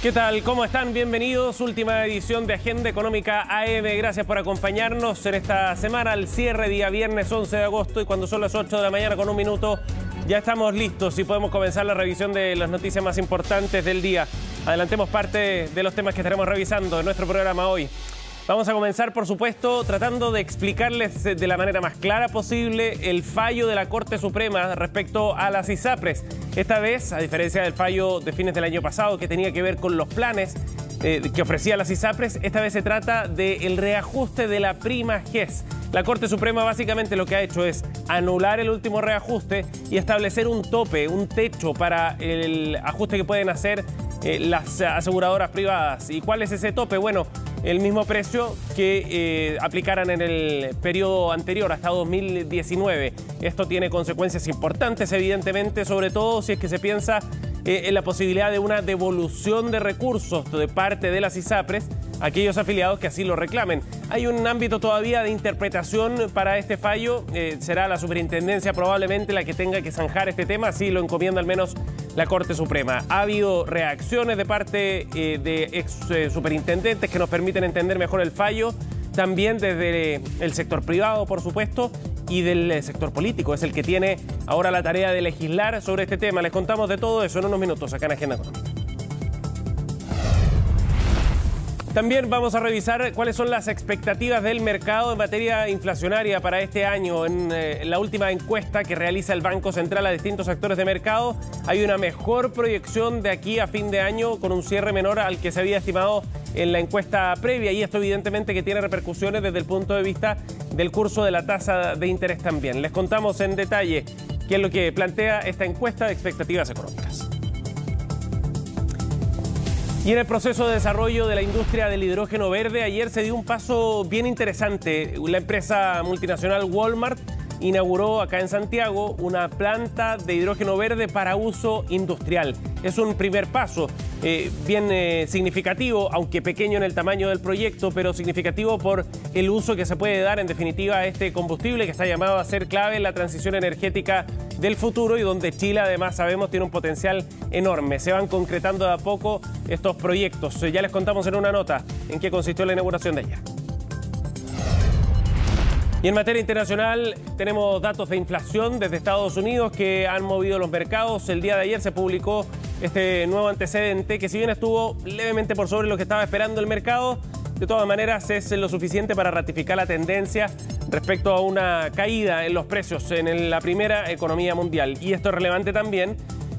¿Qué tal? ¿Cómo están? Bienvenidos. Última edición de Agenda Económica AM. Gracias por acompañarnos en esta semana al cierre, día viernes 11 de agosto. Y cuando son las 8 de la mañana con un minuto, ya estamos listos y podemos comenzar la revisión de las noticias más importantes del día. Adelantemos parte de los temas que estaremos revisando en nuestro programa hoy. Vamos a comenzar, por supuesto, tratando de explicarles de la manera más clara posible el fallo de la Corte Suprema respecto a las ISAPRES. Esta vez, a diferencia del fallo de fines del año pasado que tenía que ver con los planes que ofrecía las ISAPRES, esta vez se trata del reajuste de la prima GES. La Corte Suprema básicamente lo que ha hecho es anular el último reajuste y establecer un tope, un techo para el ajuste que pueden hacer las aseguradoras privadas. ¿Y cuál es ese tope? Bueno, el mismo precio que aplicaran en el periodo anterior, hasta 2019. Esto tiene consecuencias importantes, evidentemente, sobre todo si es que se piensa en la posibilidad de una devolución de recursos de parte de las ISAPRES a aquellos afiliados que así lo reclamen. Hay un ámbito todavía de interpretación para este fallo. Será la superintendencia probablemente la que tenga que zanjar este tema, así lo encomienda al menos la Corte Suprema. Ha habido reacciones de parte de ex superintendentes que nos permiten entender mejor el fallo, también desde el sector privado, por supuesto, y del sector político. Es el que tiene ahora la tarea de legislar sobre este tema. Les contamos de todo eso en unos minutos acá en Agenda Económica. También vamos a revisar cuáles son las expectativas del mercado en materia inflacionaria para este año. En la última encuesta que realiza el Banco Central a distintos actores de mercado, hay una mejor proyección de aquí a fin de año con un cierre menor al que se había estimado en la encuesta previa, y esto evidentemente que tiene repercusiones desde el punto de vista del curso de la tasa de interés también. Les contamos en detalle qué es lo que plantea esta encuesta de expectativas económicas. Y en el proceso de desarrollo de la industria del hidrógeno verde, ayer se dio un paso bien interesante. La empresa multinacional Walmart inauguró acá en Santiago una planta de hidrógeno verde para uso industrial. Es un primer paso bien significativo, aunque pequeño en el tamaño del proyecto, pero significativo por el uso que se puede dar en definitiva a este combustible que está llamado a ser clave en la transición energética del futuro y donde Chile además sabemos tiene un potencial enorme. Se van concretando de a poco estos proyectos. Ya les contamos en una nota en qué consistió la inauguración de ayer. Y en materia internacional tenemos datos de inflación desde Estados Unidos que han movido los mercados. El día de ayer se publicó este nuevo antecedente que, si bien estuvo levemente por sobre lo que estaba esperando el mercado, de todas maneras es lo suficiente para ratificar la tendencia respecto a una caída en los precios en la primera economía mundial. Y esto es relevante también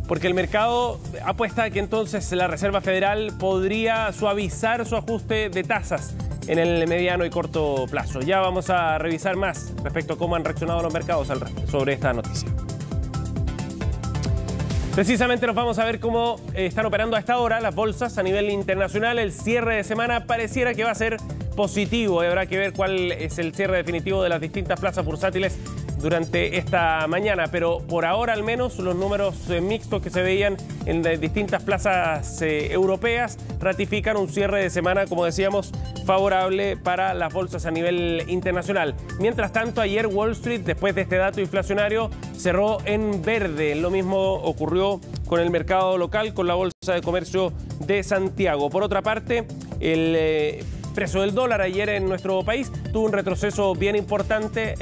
porque el mercado apuesta a que entonces la Reserva Federal podría suavizar su ajuste de tasas en el mediano y corto plazo. Ya vamos a revisar más respecto a cómo han reaccionado los mercados sobre esta noticia. Precisamente nos vamos a ver cómo están operando a esta hora las bolsas a nivel internacional. El cierre de semana pareciera que va a ser positivo. Habrá que ver cuál es el cierre definitivo de las distintas plazas bursátiles durante esta mañana, pero por ahora al menos los números mixtos que se veían en distintas plazas europeas ratifican un cierre de semana, como decíamos, favorable para las bolsas a nivel internacional. Mientras tanto, ayer Wall Street, después de este dato inflacionario, cerró en verde. Lo mismo ocurrió con el mercado local, con la Bolsa de Comercio de Santiago. Por otra parte, el precio del dólar ayer en nuestro país tuvo un retroceso bien importante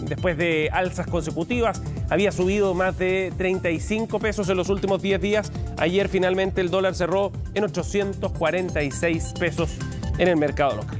después de alzas consecutivas. Había subido más de 35 pesos en los últimos 10 días. Ayer finalmente el dólar cerró en 846 pesos en el mercado local.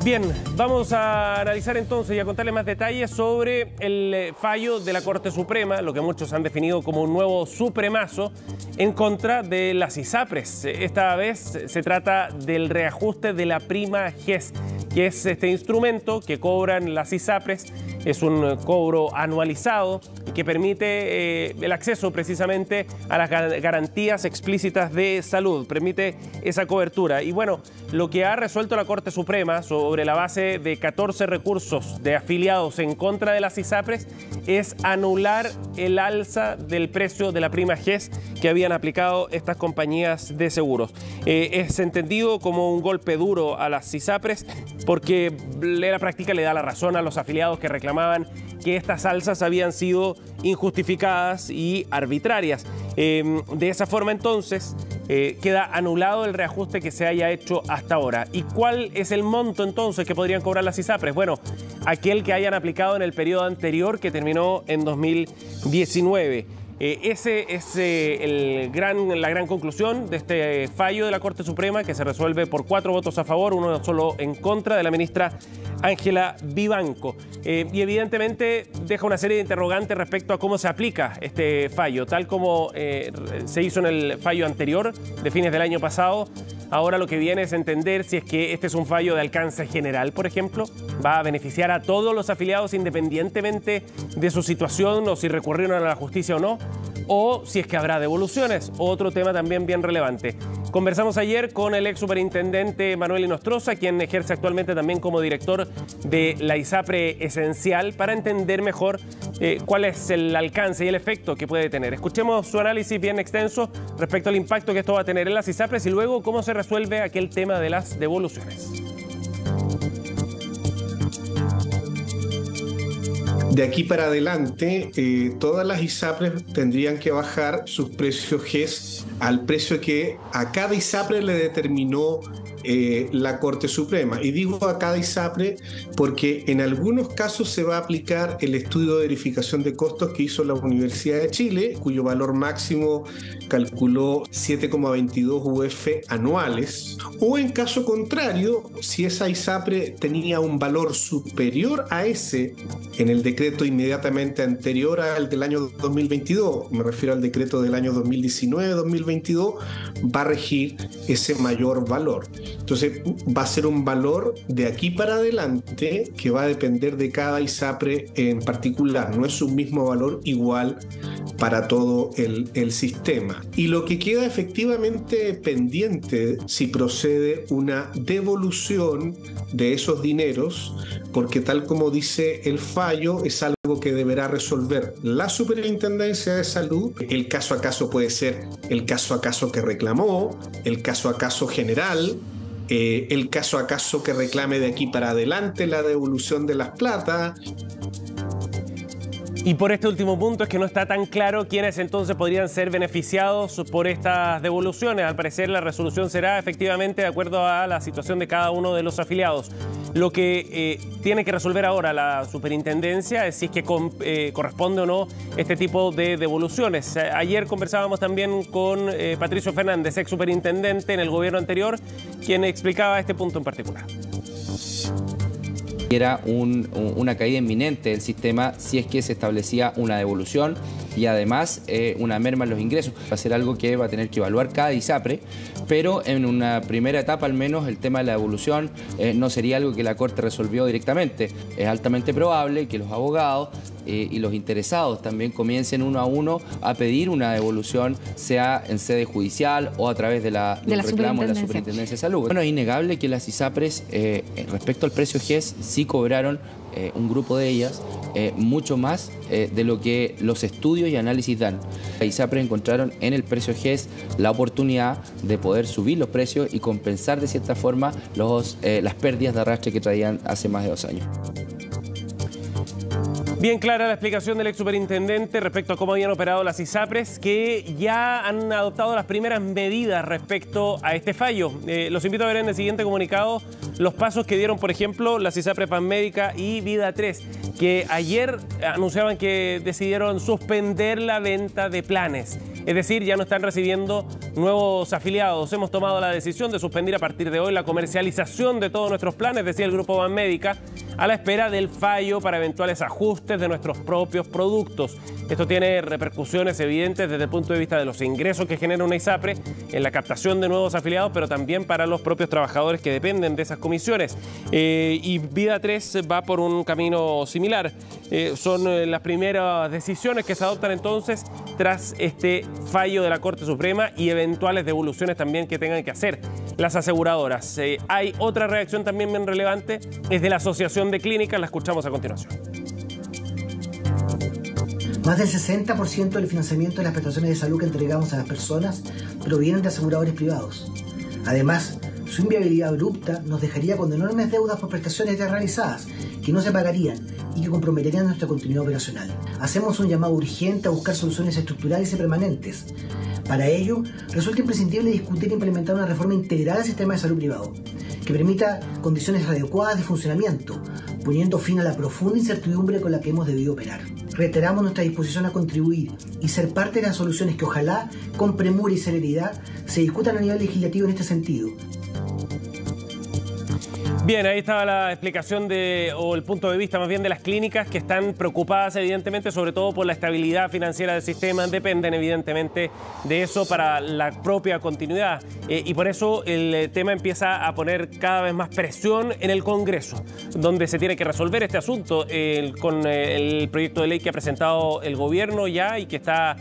Bien, vamos a analizar entonces y a contarles más detalles sobre el fallo de la Corte Suprema, lo que muchos han definido como un nuevo supremazo en contra de las ISAPRES. Esta vez se trata del reajuste de la prima GES, que es este instrumento que cobran las ISAPRES. Es un cobro anualizado y que permite el acceso precisamente a las garantías explícitas de salud, permite esa cobertura. Y bueno, lo que ha resuelto la Corte Suprema sobre la base de 14 recursos de afiliados en contra de las ISAPRES es anular el alza del precio de la prima GES que habían aplicado estas compañías de seguros. Es entendido como un golpe duro a las ISAPRES porque en la práctica le da la razón a los afiliados que reclamaban reclamaban que estas alzas habían sido injustificadas y arbitrarias. De esa forma, entonces, queda anulado el reajuste que se haya hecho hasta ahora. ¿Y cuál es el monto, entonces, que podrían cobrar las ISAPRES? Bueno, aquel que hayan aplicado en el periodo anterior, que terminó en 2019. Ese es la gran conclusión de este fallo de la Corte Suprema, que se resuelve por 4 votos a favor, 1 solo en contra, de la ministra Ángela Vivanco. Y evidentemente deja una serie de interrogantes respecto a cómo se aplica este fallo, tal como se hizo en el fallo anterior de fines del año pasado. Ahora lo que viene es entender si es que este es un fallo de alcance general, por ejemplo, va a beneficiar a todos los afiliados independientemente de su situación o si recurrieron a la justicia o no, o si es que habrá devoluciones, otro tema también bien relevante. Conversamos ayer con el ex superintendente Manuel Inostroza, quien ejerce actualmente también como director de la ISAPRE Esencial, para entender mejor cuál es el alcance y el efecto que puede tener. Escuchemos su análisis bien extenso respecto al impacto que esto va a tener en las ISAPRES y luego cómo se resuelve aquel tema de las devoluciones. De aquí para adelante, todas las ISAPRES tendrían que bajar sus precios GES al precio que a cada ISAPRE le determinó la Corte Suprema. Y digo a cada ISAPRE porque en algunos casos se va a aplicar el estudio de verificación de costos que hizo la Universidad de Chile, cuyo valor máximo calculó 7,22 UF anuales, o en caso contrario, si esa ISAPRE tenía un valor superior a ese en el decreto inmediatamente anterior al del año 2022, me refiero al decreto del año 2019-2022, va a regir ese mayor valor. Entonces va a ser un valor de aquí para adelante que va a depender de cada ISAPRE en particular, no es un mismo valor igual para todo el sistema. Y lo que queda efectivamente pendiente si procede una devolución de esos dineros, porque tal como dice el fallo, es algo que deberá resolver la Superintendencia de Salud. El caso a caso puede ser el caso a caso que reclamó, el caso a caso general, el caso a caso que reclame de aquí para adelante la devolución de las plata. Y por este último punto es que no está tan claro quiénes entonces podrían ser beneficiados por estas devoluciones. Al parecer la resolución será efectivamente de acuerdo a la situación de cada uno de los afiliados. Lo que tiene que resolver ahora la superintendencia es si es que corresponde o no este tipo de devoluciones. Ayer conversábamos también con Patricio Fernández, ex superintendente en el gobierno anterior, quien explicaba este punto en particular. Era una caída inminente del sistema si es que se establecía una devolución y además una merma en los ingresos. Va a ser algo que va a tener que evaluar cada ISAPRE, pero en una primera etapa al menos el tema de la devolución no sería algo que la Corte resolvió directamente. Es altamente probable que los abogados y los interesados también comiencen uno a uno a pedir una devolución, sea en sede judicial o a través de un reclamo de la Superintendencia de Salud. Bueno, es innegable que las ISAPRES, respecto al precio GES, sí cobraron un grupo de ellas mucho más de lo que los estudios y análisis dan. Las ISAPRES encontraron en el precio GES la oportunidad de poder subir los precios y compensar de cierta forma las pérdidas de arrastre que traían hace más de 2 años. Bien clara la explicación del ex superintendente respecto a cómo habían operado las ISAPRES, que ya han adoptado las primeras medidas respecto a este fallo. Los invito a ver en el siguiente comunicado los pasos que dieron, por ejemplo, las ISAPRES Panmédica y Vida 3, que ayer anunciaban que decidieron suspender la venta de planes. Es decir, ya no están recibiendo nuevos afiliados. Hemos tomado la decisión de suspender a partir de hoy la comercialización de todos nuestros planes, decía el Grupo Panmédica, a la espera del fallo para eventuales ajustes de nuestros propios productos. Esto tiene repercusiones evidentes desde el punto de vista de los ingresos que genera una ISAPRE en la captación de nuevos afiliados, pero también para los propios trabajadores que dependen de esas comisiones. Y Vida 3 va por un camino similar. Son las primeras decisiones que se adoptan entonces tras este fallo de la Corte Suprema y eventuales devoluciones también que tengan que hacer las aseguradoras. Hay otra reacción también bien relevante, es de la Asociación de Clínicas, la escuchamos a continuación. Más del 60% del financiamiento de las prestaciones de salud que entregamos a las personas provienen de aseguradores privados. Además, su inviabilidad abrupta nos dejaría con enormes deudas por prestaciones ya realizadas, que no se pagarían y que comprometerían nuestra continuidad operacional. Hacemos un llamado urgente a buscar soluciones estructurales y permanentes. Para ello, resulta imprescindible discutir e implementar una reforma integral al sistema de salud privado, que permita condiciones adecuadas de funcionamiento, poniendo fin a la profunda incertidumbre con la que hemos debido operar. Reiteramos nuestra disposición a contribuir y ser parte de las soluciones que ojalá, con premura y celeridad, se discutan a nivel legislativo en este sentido. Bien, ahí estaba la explicación o el punto de vista más bien de las clínicas, que están preocupadas evidentemente sobre todo por la estabilidad financiera del sistema, dependen evidentemente de eso para la propia continuidad y por eso el tema empieza a poner cada vez más presión en el Congreso, donde se tiene que resolver este asunto con el proyecto de ley que ha presentado el gobierno ya y que está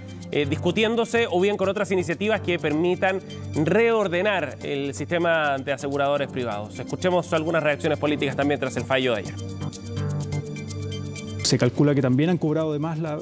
discutiéndose, o bien con otras iniciativas que permitan reordenar el sistema de aseguradores privados. Escuchemos algunas reacciones políticas también tras el fallo de ayer. Se calcula que también han cobrado además la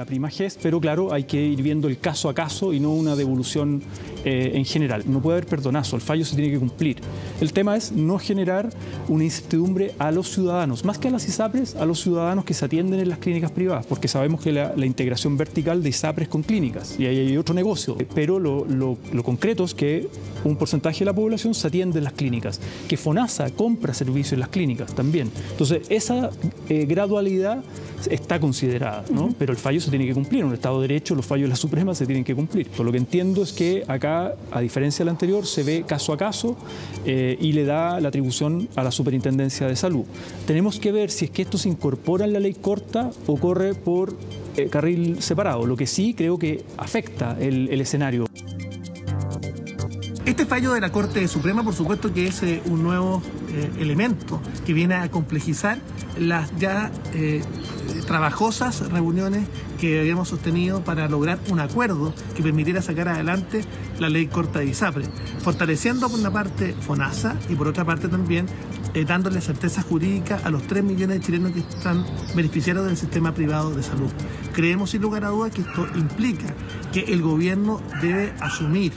prima GES, pero claro, hay que ir viendo el caso a caso y no una devolución en general. No puede haber perdonazo, el fallo se tiene que cumplir. El tema es no generar una incertidumbre a los ciudadanos, más que a las ISAPRES, a los ciudadanos que se atienden en las clínicas privadas, porque sabemos que la integración vertical de ISAPRES con clínicas, y ahí hay otro negocio, pero lo concreto es que un porcentaje de la población se atiende en las clínicas, que FONASA compra servicios en las clínicas también. Entonces, esa gradualidad está considerada, ¿no? Pero el fallo se tiene que cumplir. En un Estado de Derecho los fallos de la Suprema se tienen que cumplir. Por lo que entiendo es que acá, a diferencia del anterior, se ve caso a caso y le da la atribución a la Superintendencia de Salud. Tenemos que ver si es que esto se incorpora en la ley corta o corre por carril separado, lo que sí creo que afecta el escenario. Este fallo de la Corte Suprema, por supuesto que es un nuevo elemento que viene a complejizar las ya trabajosas reuniones que habíamos sostenido para lograr un acuerdo que permitiera sacar adelante la ley corta de ISAPRE, fortaleciendo por una parte FONASA y por otra parte también dándole certeza jurídica a los 3 millones de chilenos que están beneficiarios del sistema privado de salud. Creemos sin lugar a dudas que esto implica que el gobierno debe asumir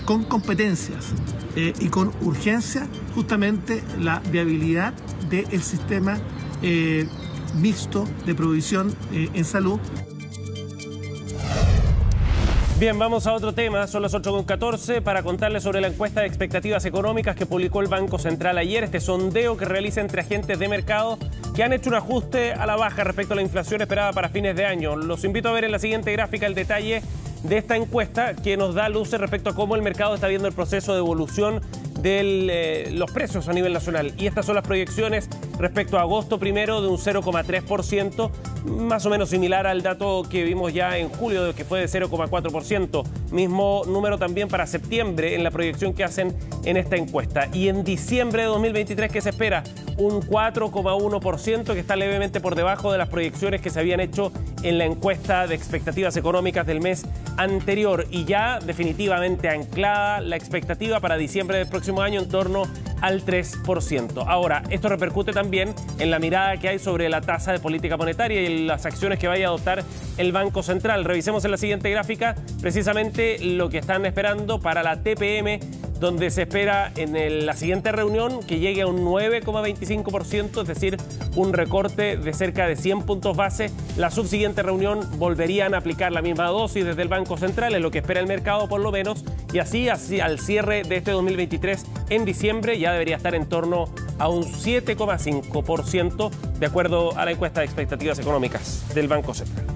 con competencias y con urgencia justamente la viabilidad del sistema mixto de provisión en salud. Bien, vamos a otro tema, son las 8:14 para contarles sobre la encuesta de expectativas económicas que publicó el Banco Central ayer, este sondeo que realiza entre agentes de mercado que han hecho un ajuste a la baja respecto a la inflación esperada para fines de año. Los invito a ver en la siguiente gráfica el detalle de esta encuesta que nos da luces respecto a cómo el mercado está viendo el proceso de evolución de los precios a nivel nacional. Y estas son las proyecciones respecto a agosto primero de un 0,3%, más o menos similar al dato que vimos ya en julio, que fue de 0,4%. Mismo número también para septiembre en la proyección que hacen en esta encuesta. Y en diciembre de 2023, ¿qué se espera? Un 4,1%, que está levemente por debajo de las proyecciones que se habían hecho en la encuesta de expectativas económicas del mes anterior. Y ya definitivamente anclada la expectativa para diciembre del próximo año en torno al 3%. Ahora, esto repercute también en la mirada que hay sobre la tasa de política monetaria y en las acciones que vaya a adoptar el Banco Central. Revisemos en la siguiente gráfica precisamente lo que están esperando para la TPM, donde se espera en la siguiente reunión que llegue a un 9,25%, es decir, un recorte de cerca de 100 puntos base. La subsiguiente reunión volverían a aplicar la misma dosis desde el Banco Central, es lo que espera el mercado por lo menos, y así al cierre de este 2023 en diciembre ya debería estar en torno a un 7,5%, de acuerdo a la encuesta de expectativas económicas del Banco Central.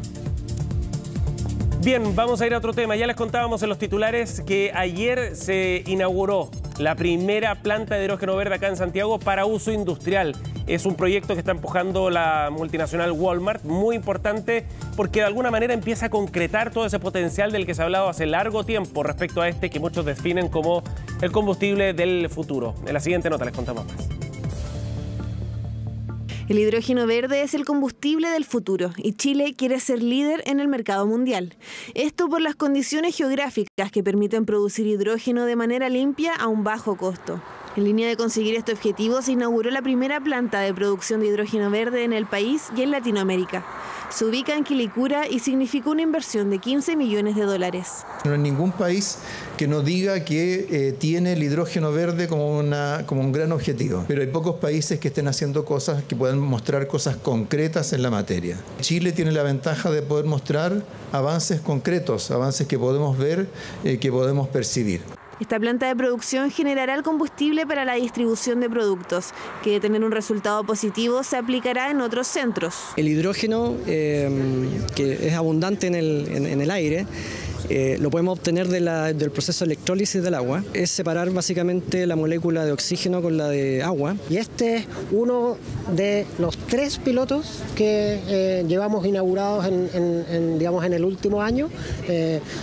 Bien, vamos a ir a otro tema. Ya les contábamos en los titulares que ayer se inauguró la primera planta de hidrógeno verde acá en Santiago para uso industrial. Es un proyecto que está empujando la multinacional Walmart, muy importante porque de alguna manera empieza a concretar todo ese potencial del que se ha hablado hace largo tiempo respecto a este que muchos definen como el combustible del futuro. En la siguiente nota les contamos más. El hidrógeno verde es el combustible del futuro y Chile quiere ser líder en el mercado mundial. Esto por las condiciones geográficas que permiten producir hidrógeno de manera limpia a un bajo costo. En línea de conseguir este objetivo, se inauguró la primera planta de producción de hidrógeno verde en el país y en Latinoamérica. Se ubica en Quilicura y significó una inversión de $15 millones. No hay ningún país que no diga que tiene el hidrógeno verde como un gran objetivo, pero hay pocos países que estén haciendo cosas que puedan mostrar cosas concretas en la materia. Chile tiene la ventaja de poder mostrar avances concretos, avances que podemos ver, que podemos percibir. Esta planta de producción generará el combustible para la distribución de productos, que de tener un resultado positivo se aplicará en otros centros. El hidrógeno, que es abundante en el aire, lo podemos obtener del proceso de electrólisis del agua. Es separar básicamente la molécula de oxígeno con la de agua. Y este es uno de los 3 pilotos que llevamos inaugurados en el último año.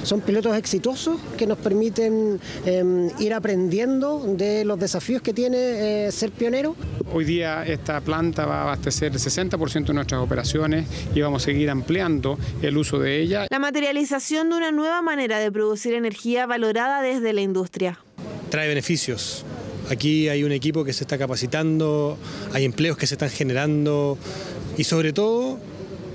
Son pilotos exitosos que nos permiten ir aprendiendo de los desafíos que tiene ser pionero. Hoy día esta planta va a abastecer el 60% de nuestras operaciones y vamos a seguir ampliando el uso de ella. La materialización de una nueva manera de producir energía valorada desde la industria. Trae beneficios. Aquí hay un equipo que se está capacitando, hay empleos que se están generando y sobre todo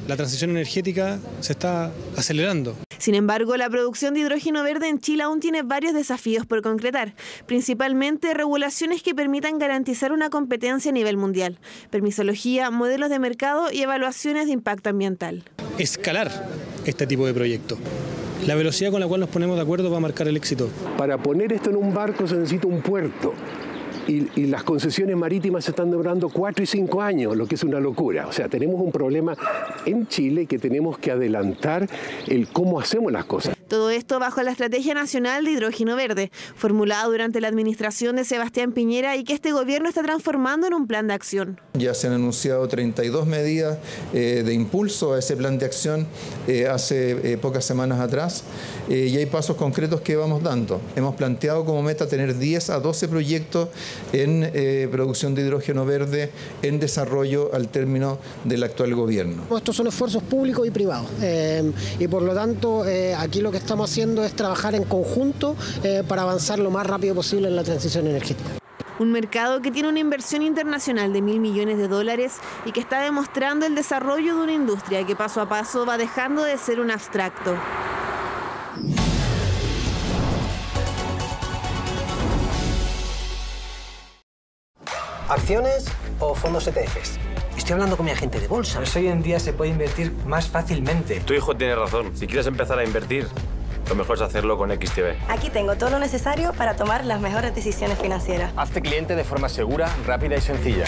la transición energética se está acelerando. Sin embargo, la producción de hidrógeno verde en Chile aún tiene varios desafíos por concretar, principalmente regulaciones que permitan garantizar una competencia a nivel mundial, permisología, modelos de mercado y evaluaciones de impacto ambiental. Escalar este tipo de proyectos. La velocidad con la cual nos ponemos de acuerdo va a marcar el éxito. Para poner esto en un barco se necesita un puerto. Y las concesiones marítimas se están demorando 4 y 5 años, lo que es una locura. O sea, tenemos un problema en Chile que tenemos que adelantar el cómo hacemos las cosas. Todo esto bajo la Estrategia Nacional de Hidrógeno Verde, formulada durante la administración de Sebastián Piñera y que este gobierno está transformando en un plan de acción. Ya se han anunciado 32 medidas de impulso a ese plan de acción hace pocas semanas atrás y hay pasos concretos que vamos dando. Hemos planteado como meta tener 10 a 12 proyectos en producción de hidrógeno verde en desarrollo al término del actual gobierno. Estos son esfuerzos públicos y privados y por lo tanto aquí lo que estamos haciendo es trabajar en conjunto para avanzar lo más rápido posible en la transición energética. Un mercado que tiene una inversión internacional de $1.000 millones y que está demostrando el desarrollo de una industria que paso a paso va dejando de ser un abstracto. ¿Acciones o fondos ETFs? Estoy hablando con mi agente de bolsa. Pero hoy en día se puede invertir más fácilmente. Tu hijo tiene razón. Si quieres empezar a invertir, lo mejor es hacerlo con XTB. Aquí tengo todo lo necesario para tomar las mejores decisiones financieras. Hazte cliente de forma segura, rápida y sencilla.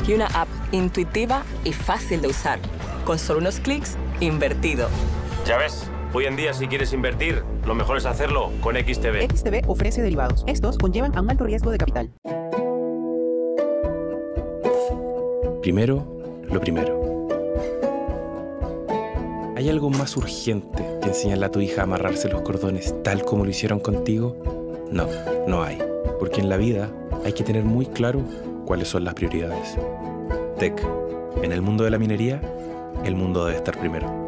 Y una app intuitiva y fácil de usar. Con solo unos clics, invertido. Ya ves, hoy en día si quieres invertir, lo mejor es hacerlo con XTB. XTB ofrece derivados. Estos conllevan a un alto riesgo de capital. Primero, lo primero. ¿Hay algo más urgente que enseñarle a tu hija a amarrarse los cordones tal como lo hicieron contigo? No, no hay. Porque en la vida hay que tener muy claro cuáles son las prioridades. TEC. En el mundo de la minería, el mundo debe estar primero.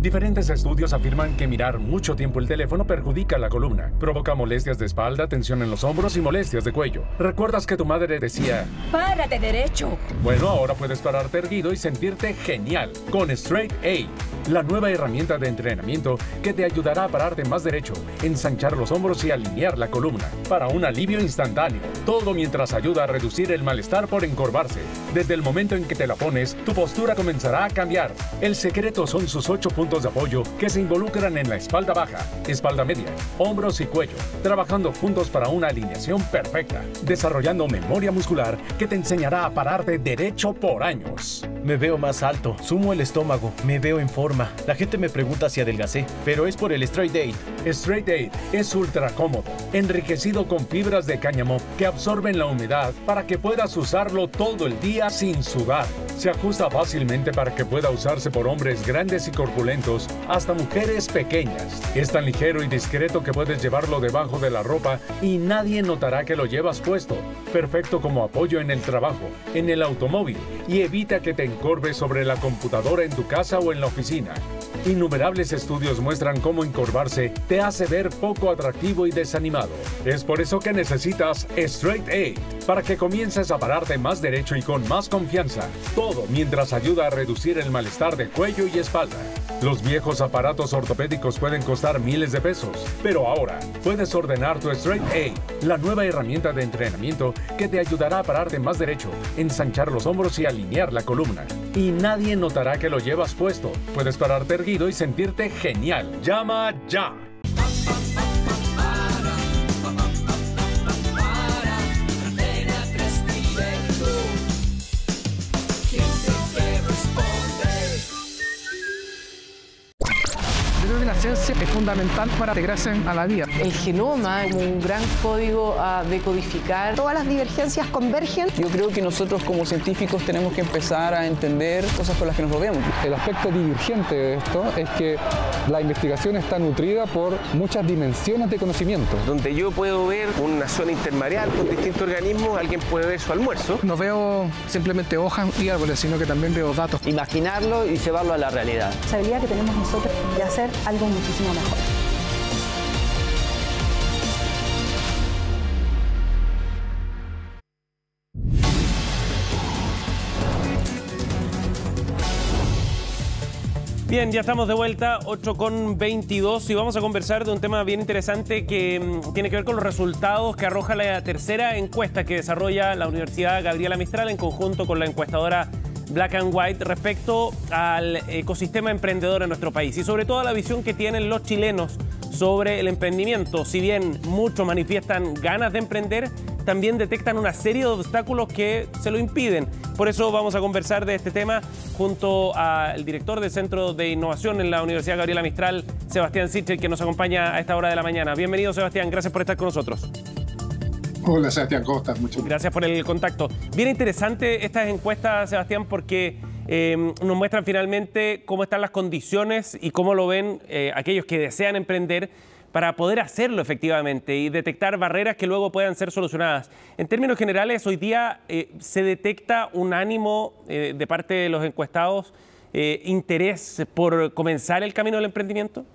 Diferentes estudios afirman que mirar mucho tiempo el teléfono perjudica la columna, provoca molestias de espalda, tensión en los hombros y molestias de cuello. ¿Recuerdas que tu madre decía: ¡párate derecho! Bueno, ahora puedes pararte erguido y sentirte genial con Straight 8, la nueva herramienta de entrenamiento que te ayudará a pararte más derecho, ensanchar los hombros y alinear la columna para un alivio instantáneo. Todo mientras ayuda a reducir el malestar por encorvarse. Desde el momento en que te la pones, tu postura comenzará a cambiar. El secreto son sus 8 puntos de apoyo que se involucran en la espalda baja, espalda media, hombros y cuello, trabajando juntos para una alineación perfecta, desarrollando memoria muscular que te enseñará a pararte derecho por años. Me veo más alto, sumo el estómago, me veo en forma. La gente me pregunta si adelgacé, pero es por el Straight 8. Straight 8 es ultra cómodo, enriquecido con fibras de cáñamo que absorben la humedad para que puedas usarlo todo el día sin sudar. Se ajusta fácilmente para que pueda usarse por hombres grandes y corpulentos hasta mujeres pequeñas. Es tan ligero y discreto que puedes llevarlo debajo de la ropa y nadie notará que lo llevas puesto. Perfecto como apoyo en el trabajo, en el automóvil y evita que te encorves sobre la computadora en tu casa o en la oficina. Innumerables estudios muestran cómo encorvarse te hace ver poco atractivo y desanimado. Es por eso que necesitas Straight 8, para que comiences a pararte más derecho y con más confianza. Todo mientras ayuda a reducir el malestar de cuello y espalda. Los viejos aparatos ortopédicos pueden costar miles de pesos, pero ahora puedes ordenar tu Straight 8, la nueva herramienta de entrenamiento que te ayudará a pararte más derecho, ensanchar los hombros y alinear la columna. Y nadie notará que lo llevas puesto. Puedes pararte erguido y sentirte genial. ¡Llama ya! La ciencia es fundamental para integrarse a la vida. El genoma como un gran código a decodificar. Todas las divergencias convergen. Yo creo que nosotros como científicos tenemos que empezar a entender cosas con las que nos rodeamos. El aspecto divergente de esto es que la investigación está nutrida por muchas dimensiones de conocimiento. Donde yo puedo ver una zona intermareal con distintos organismos, alguien puede ver su almuerzo. No veo simplemente hojas y árboles, sino que también veo datos. Imaginarlo y llevarlo a la realidad. La habilidad que tenemos nosotros de hacer algo muchísimo mejor. Bien, ya estamos de vuelta, 8:22, y vamos a conversar de un tema bien interesante que tiene que ver con los resultados que arroja la tercera encuesta que desarrolla la Universidad Gabriela Mistral en conjunto con la encuestadora Black and White respecto al ecosistema emprendedor en nuestro país y sobre todo a la visión que tienen los chilenos sobre el emprendimiento. Si bien muchos manifiestan ganas de emprender, también detectan una serie de obstáculos que se lo impiden. Por eso vamos a conversar de este tema junto al director del Centro de Innovación en la Universidad Gabriela Mistral, Sebastián Sichel, que nos acompaña a esta hora de la mañana. Bienvenido, Sebastián, gracias por estar con nosotros. Hola, Sebastián, ¿cómo estás? Mucho gracias por el contacto. Bien interesante estas encuestas, Sebastián, porque nos muestran finalmente cómo están las condiciones y cómo lo ven aquellos que desean emprender para poder hacerlo efectivamente y detectar barreras que luego puedan ser solucionadas. En términos generales, hoy día se detecta un ánimo de parte de los encuestados, interés por comenzar el camino del emprendimiento.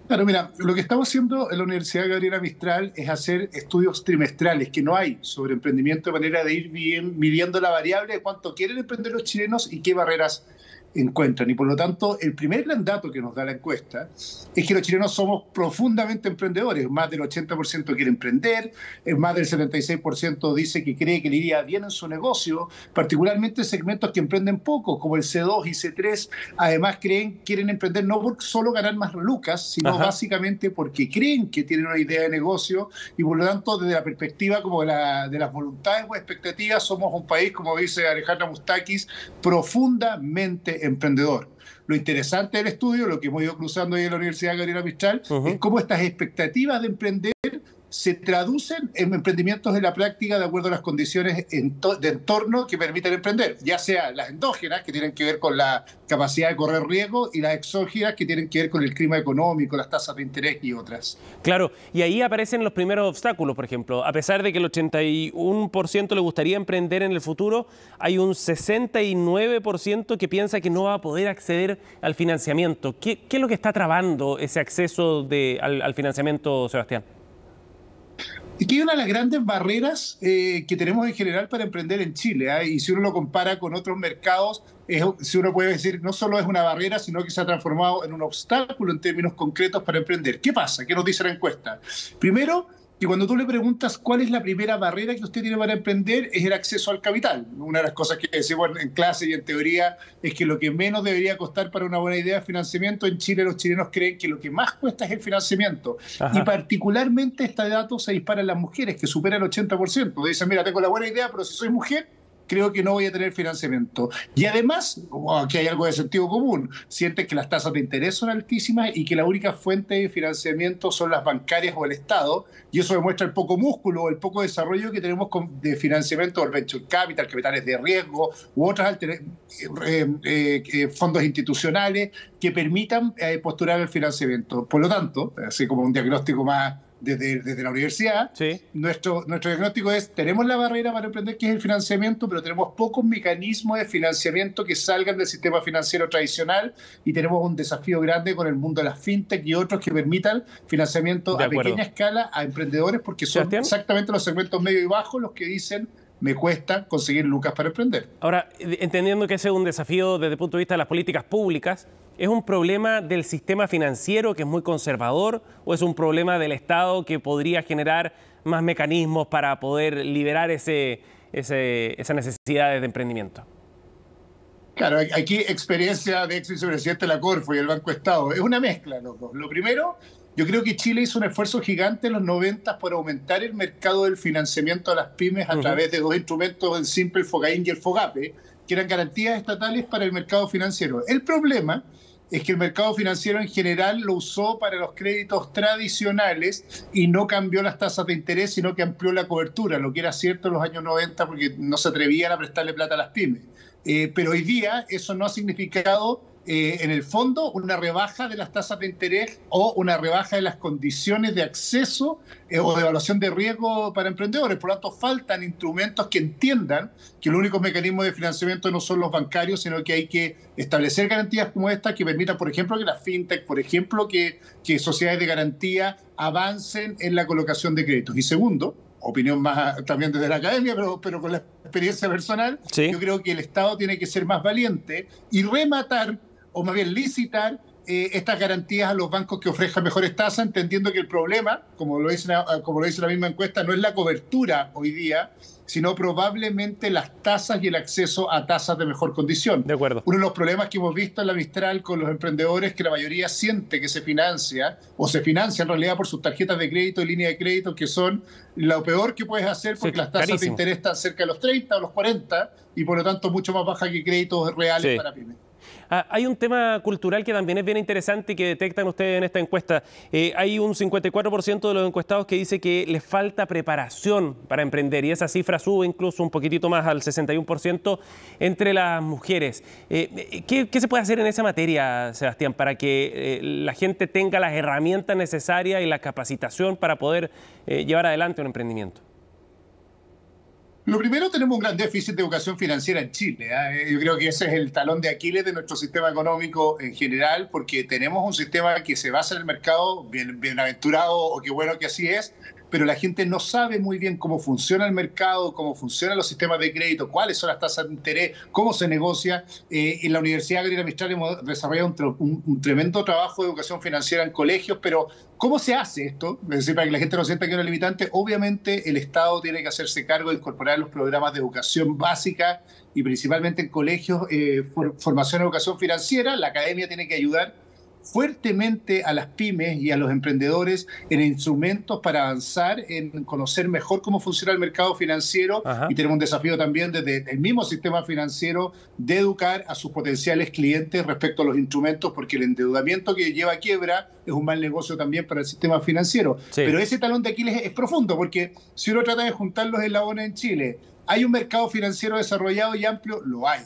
Claro, mira, lo que estamos haciendo en la Universidad Gabriela Mistral es hacer estudios trimestrales que no hay sobre emprendimiento, de manera de ir midiendo la variable de cuánto quieren emprender los chilenos y qué barreras encuentran. Y por lo tanto, el primer gran dato que nos da la encuesta es que los chilenos somos profundamente emprendedores. Más del 80% quiere emprender, más del 76% dice que cree que le iría bien en su negocio, particularmente segmentos que emprenden poco, como el C2 y C3. Además, quieren emprender no por solo ganar más lucas, sino básicamente porque creen que tienen una idea de negocio y por lo tanto, desde la perspectiva como de las voluntades o expectativas, somos un país, como dice Alejandra Mustakis, profundamente emprendedor. Lo interesante del estudio, lo que hemos ido cruzando ahí en la Universidad Gabriela Mistral, es cómo estas expectativas de emprender se traducen en emprendimientos en la práctica de acuerdo a las condiciones de entorno que permiten emprender, ya sea las endógenas, que tienen que ver con la capacidad de correr riesgo, y las exógenas, que tienen que ver con el clima económico, las tasas de interés y otras. Claro, y ahí aparecen los primeros obstáculos, por ejemplo. A pesar de que el 81% le gustaría emprender en el futuro, hay un 69% que piensa que no va a poder acceder al financiamiento. ¿Qué es lo que está trabando ese acceso al financiamiento, Sebastián? Y que hay una de las grandes barreras que tenemos en general para emprender en Chile, y si uno lo compara con otros mercados, si uno puede decir, no solo es una barrera, sino que se ha transformado en un obstáculo en términos concretos para emprender. ¿Qué pasa? ¿Qué nos dice la encuesta? Primero, que cuando tú le preguntas cuál es la primera barrera que usted tiene para emprender, es el acceso al capital. Una de las cosas que decimos en clase y en teoría es que lo que menos debería costar para una buena idea es financiamiento. En Chile los chilenos creen que lo que más cuesta es el financiamiento. Y particularmente este dato se dispara en las mujeres, que supera el 80%. Dicen, mira, tengo la buena idea, pero si soy mujer, creo que no voy a tener financiamiento. Y además, aquí hay algo de sentido común, sienten que las tasas de interés son altísimas y que la única fuente de financiamiento son las bancarias o el Estado, y eso demuestra el poco músculo o el poco desarrollo que tenemos de financiamiento del venture capital, capitales de riesgo u otros fondos institucionales que permitan postular el financiamiento. Por lo tanto, así como un diagnóstico más desde la universidad, nuestro diagnóstico es, tenemos la barrera para emprender, que es el financiamiento, pero tenemos pocos mecanismos de financiamiento que salgan del sistema financiero tradicional, y tenemos un desafío grande con el mundo de las fintech y otros que permitan financiamiento a pequeña escala a emprendedores, porque son exactamente los segmentos medio y bajos los que dicen, me cuesta conseguir lucas para emprender. Ahora, entendiendo que ese es un desafío desde el punto de vista de las políticas públicas, ¿es un problema del sistema financiero que es muy conservador o es un problema del Estado que podría generar más mecanismos para poder liberar esas necesidades de emprendimiento? Claro, aquí experiencia de ex vicepresidente de la Corfo y el Banco Estado. Es una mezcla de los dos. Lo primero, yo creo que Chile hizo un esfuerzo gigante en los 90 por aumentar el mercado del financiamiento a las pymes a través de dos instrumentos, el simple, el FOGAIN y el FOGAPE, que eran garantías estatales para el mercado financiero. El problema es que el mercado financiero en general lo usó para los créditos tradicionales y no cambió las tasas de interés, sino que amplió la cobertura, lo que era cierto en los años 90 porque no se atrevían a prestarle plata a las pymes. Pero hoy día eso no ha significado en el fondo una rebaja de las tasas de interés o una rebaja de las condiciones de acceso o de evaluación de riesgo para emprendedores. Por lo tanto, faltan instrumentos que entiendan que los únicos mecanismos de financiamiento no son los bancarios, sino que hay que establecer garantías como esta que permitan, por ejemplo, que las fintech, por ejemplo, que sociedades de garantía avancen en la colocación de créditos. Y segundo, opinión más también desde la academia, pero con la experiencia personal, yo creo que el Estado tiene que ser más valiente y rematar, o más bien licitar, estas garantías a los bancos que ofrezcan mejores tasas, entendiendo que el problema, como lo dice la misma encuesta, no es la cobertura hoy día, sino probablemente las tasas y el acceso a tasas de mejor condición. De acuerdo. Uno de los problemas que hemos visto en la Mistral con los emprendedores es que la mayoría siente que se financia, o se financia en realidad por sus tarjetas de crédito y línea de crédito, que son lo peor que puedes hacer porque las tasas de interés están cerca de los 30 o los 40 y por lo tanto mucho más bajas que créditos reales para pymes. Hay un tema cultural que también es bien interesante y que detectan ustedes en esta encuesta. Hay un 54% de los encuestados que dice que les falta preparación para emprender y esa cifra sube incluso un poquitito más al 61% entre las mujeres. ¿Qué se puede hacer en esa materia, Sebastián, para que la gente tenga las herramientas necesarias y la capacitación para poder llevar adelante un emprendimiento? Lo primero, tenemos un gran déficit de educación financiera en Chile. Yo creo que ese es el talón de Aquiles de nuestro sistema económico en general, porque tenemos un sistema que se basa en el mercado, bienaventurado, o qué bueno que así es, pero la gente no sabe muy bien cómo funciona el mercado, cómo funcionan los sistemas de crédito, cuáles son las tasas de interés, cómo se negocia. En la Universidad Gabriela Mistral hemos desarrollado un tremendo trabajo de educación financiera en colegios, pero ¿cómo se hace esto? Es decir, para que la gente no sienta que es una limitante, obviamente el Estado tiene que hacerse cargo de incorporar los programas de educación básica y principalmente en colegios, formación en educación financiera. La academia tiene que ayudar fuertemente a las pymes y a los emprendedores en instrumentos para avanzar en conocer mejor cómo funciona el mercado financiero. Y tenemos un desafío también desde el mismo sistema financiero de educar a sus potenciales clientes respecto a los instrumentos, porque el endeudamiento que lleva a quiebra es un mal negocio también para el sistema financiero. Pero ese talón de Aquiles es profundo, porque si uno trata de juntar los eslabones en Chile, ¿hay un mercado financiero desarrollado y amplio? Lo hay.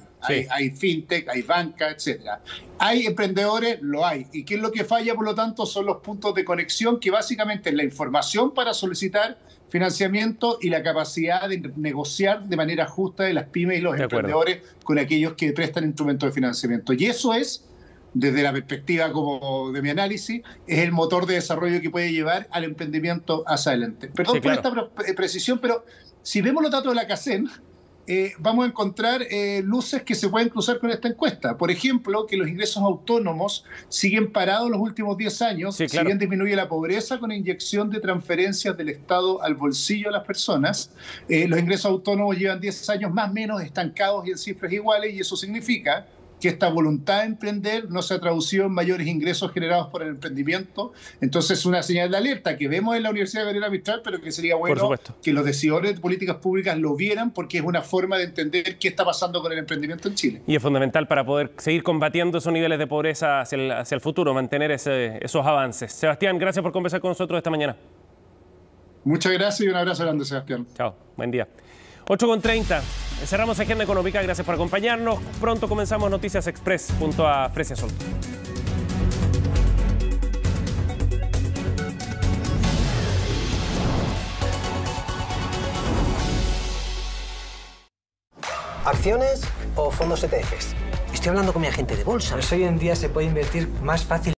Hay fintech, hay banca, etcétera. ¿Hay emprendedores? Lo hay. ¿Y qué es lo que falla, por lo tanto? Son los puntos de conexión, que básicamente es la información para solicitar financiamiento y la capacidad de negociar de manera justa de las pymes y los emprendedores con aquellos que prestan instrumentos de financiamiento. Y eso es, desde la perspectiva como de mi análisis, es el motor de desarrollo que puede llevar al emprendimiento hacia adelante. Perdón por esta precisión, pero si vemos los datos de la CACEN, vamos a encontrar luces que se pueden cruzar con esta encuesta. Por ejemplo, que los ingresos autónomos siguen parados los últimos 10 años, si bien disminuye la pobreza con inyección de transferencias del Estado al bolsillo de las personas. Los ingresos autónomos llevan 10 años más o menos estancados y en cifras iguales, y eso significa que esta voluntad de emprender no se ha traducido en mayores ingresos generados por el emprendimiento. Entonces es una señal de alerta que vemos en la Universidad Gabriela Mistral, pero que sería bueno que los decidores de políticas públicas lo vieran, porque es una forma de entender qué está pasando con el emprendimiento en Chile. Y es fundamental para poder seguir combatiendo esos niveles de pobreza hacia el futuro, mantener esos avances. Sebastián, gracias por conversar con nosotros esta mañana. Muchas gracias y un abrazo grande, Sebastián. Chao, buen día. 8:30. Cerramos Agenda Económica. Gracias por acompañarnos. Pronto comenzamos Noticias Express junto a Fresia Sol. ¿Acciones o fondos ETFs? Estoy hablando con mi agente de bolsa. Pues hoy en día se puede invertir más fácil.